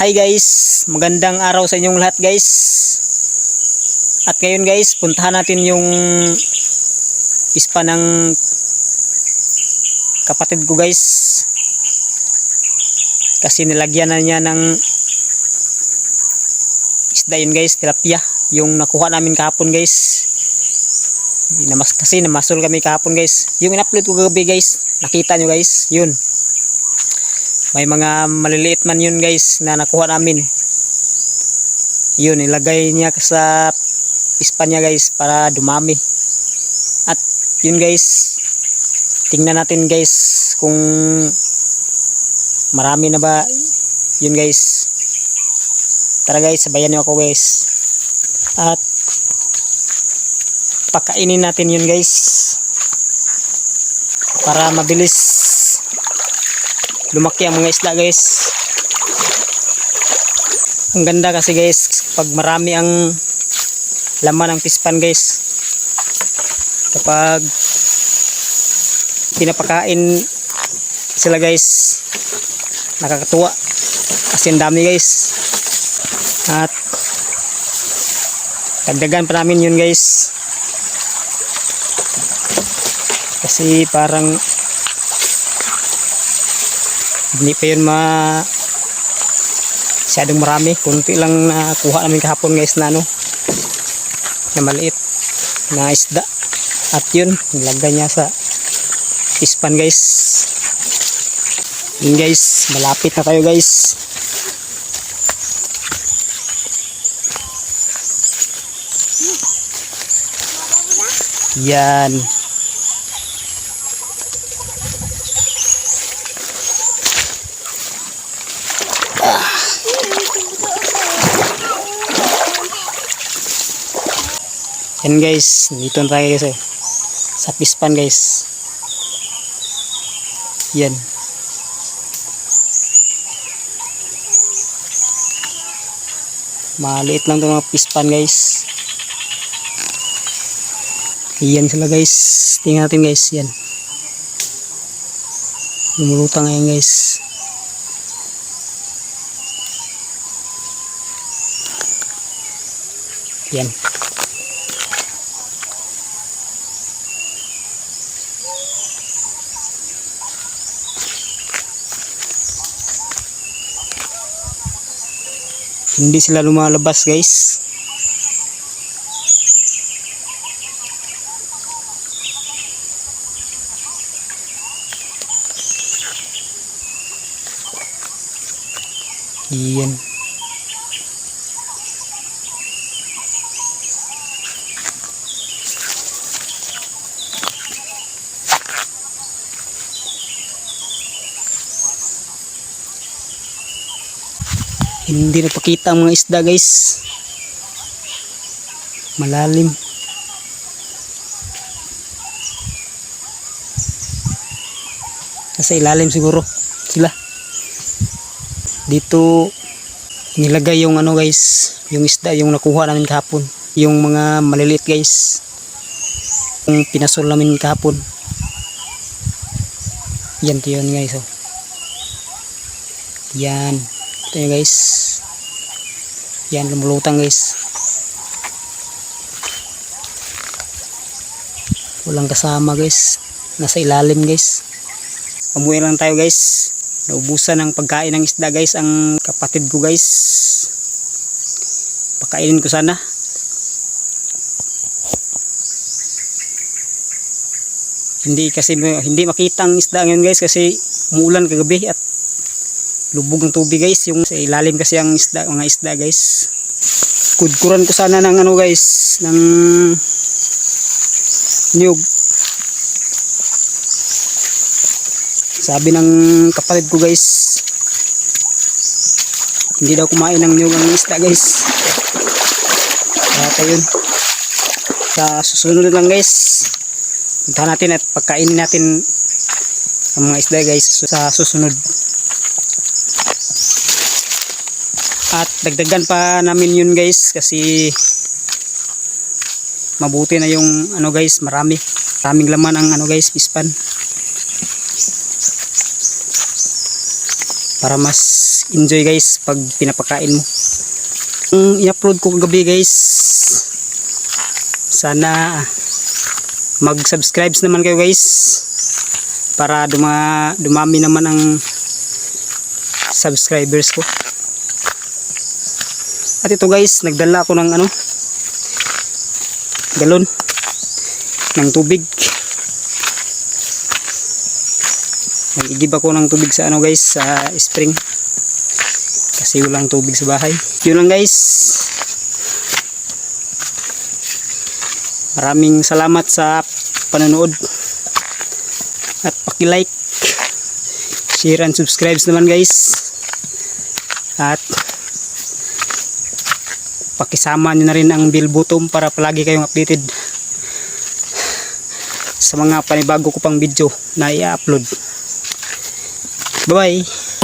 Hi guys, magandang araw sa inyong lahat guys. At ngayon guys, puntahan natin yung pispa ng kapatid ko guys. Kasi nilagyan na niya ng isda yun guys, tilapia. Yung nakuha namin kahapon guys. Kasi namasol kami kahapon guys. Yung in-upload ko kagabi guys, nakita nyo guys, yun. May mga maliliit man yun guys na nakuha namin. Yun, ilagay niya sa pispa niya guys para dumami. At yun guys, tingnan natin guys kung marami na ba yun guys. Tara guys, sabayan niyo ako guys. At pakainin natin yun guys para mabilis lumaki ang mga isda guys. Ang ganda kasi guys pag marami ang laman ng pispan guys, kapag pinapakain sila guys, nakakatuwa kasi ang dami guys. At dagdagan pa namin yun guys kasi parang hindi pa yun masyadong marami. Kunti lang nakuha namin kahapon guys na na maliit na isda. At yun, nilagay niya sa pispan guys. Yun guys, malapit na tayo guys. Yan. Yan guys, dito na tayo guys sa pispan guys. Yan. Maliit lang itong mga pispan guys. Yan sila guys. Tingnan natin guys. Yan. Lumulutang ngayon guys. Yan. Hindi sila lumalabas guys. Yan. Hindi napakita ang mga isda guys. Malalim. Nasa ilalim siguro sila. Dito nilagay yung guys, yung isda yung nakuha namin kahapon. Yung mga maliliit guys. Yung pinasol namin kahapon. Yan to yun guys. Oh. Yan. Ito yun guys. Yan, lumulutang guys. Walang kasama guys. Nasa ilalim guys. Pamuwi lang tayo guys. Naubusan ng pagkain ng isda guys ang kapatid ko guys. Pakainin ko sana. Hindi makita ang isda ngayon guys kasi umuulan kagabi at lubog ng tubig guys. Yung sa ilalim kasi ang isda, mga isda guys. Kudkuran ko sana ng guys, ng niyog. Sabi ng kapatid ko guys, hindi daw kumain ng niyog ang isda guys. Kaya yun, sa susunod lang guys, puntahan natin at pagkainin natin ang mga isda guys sa susunod. At dagdagan pa namin yun guys kasi mabuti na yung guys, maraming laman ang guys pispan. para mas enjoy guys pag pinapakain mo. I-upload ko kagabi guys, sana mag-subscribes naman kayo guys para dumami naman ang subscribers ko. At ito guys, nagdala ako ng galon ng tubig. Nag-igib ako ng tubig sa guys, sa spring kasi walang tubig sa bahay. Yun lang guys, maraming salamat sa panonood at paki-like, share and subscribe naman guys, at pakisama nyo na rin ang bell button para palagi kayong updated sa mga panibago ko pang video na i-upload. Bye bye.